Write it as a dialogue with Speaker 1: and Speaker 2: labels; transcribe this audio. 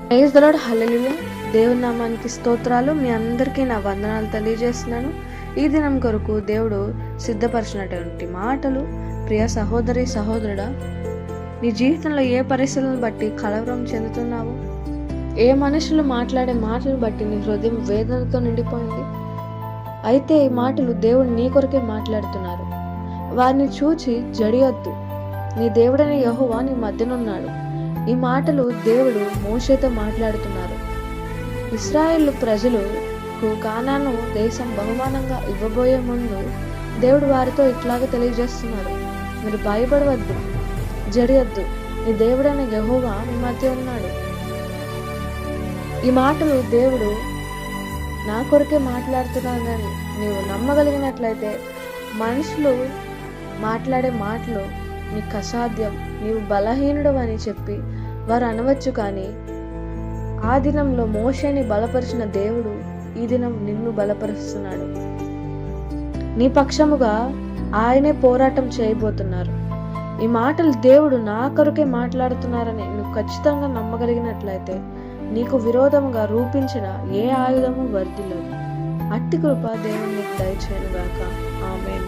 Speaker 1: Praise the lord, హల్లెలూయా. దేవుని నామానికి స్తోత్రాలు. మీ అందరికీ నా వందనాలు తెలియజేస్తున్నాను. ఈ దినం కొరకు దేవుడు సిద్ధపరిచినటువంటి మాటలు. ప్రియ సహోదరి సహోదరుడా, నీ జీవితంలో ఏ పరిస్థితులను బట్టి కలవరం చెందుతున్నావు? ఏ మనుషులు మాట్లాడే మాటలు బట్టి నీ హృదయం వేదనతో నిండిపోయింది? అయితే ఈ మాటలు దేవుడు నీ కొరకే మాట్లాడుతున్నారు. వారిని చూచి జడియొద్దు. నీ దేవుడైన యెహోవా నీ మధ్యనున్నాడు. ఈ మాటలు దేవుడు మోషేతో మాట్లాడుతున్నారు. ఇశ్రాయేలు ప్రజలకు కానాను దేశం బహుమానంగా ఇవ్వబోయే ముందు దేవుడు వారితో ఇట్లాగే తెలియజేస్తున్నారు, మీరు భయపడవద్దు, జడియొద్దు, నీ దేవుడైన యెహోవా మీ మధ్య ఉన్నాడు. ఈ మాటలు దేవుడు నా కొరకే మాట్లాడుతున్నానని నీవు నమ్మగలిగినట్లయితే, మనుషులు మాట్లాడే మాటలు నీకు అసాధ్యం, నీవు బలహీనుడు అని చెప్పి వారు అనవచ్చు. కానీ ఆ దినంలో మోషేని బలపరిచిన దేవుడు ఈ దినం నిన్ను బలపరుస్తున్నాడు. నీ పక్షముగా ఆయనే పోరాటం చేయబోతున్నారు. ఈ మాటలు దేవుడు నా కొరకే మాట్లాడుతున్నారని నువ్వు ఖచ్చితంగా నమ్మగలిగినట్లయితే, నీకు విరోధముగా రూపించిన ఏ ఆయుధము వర్ధిల్లదు. అట్టి కృప దేవుని నీకు దయచేయునుగాక. ఆమేన్.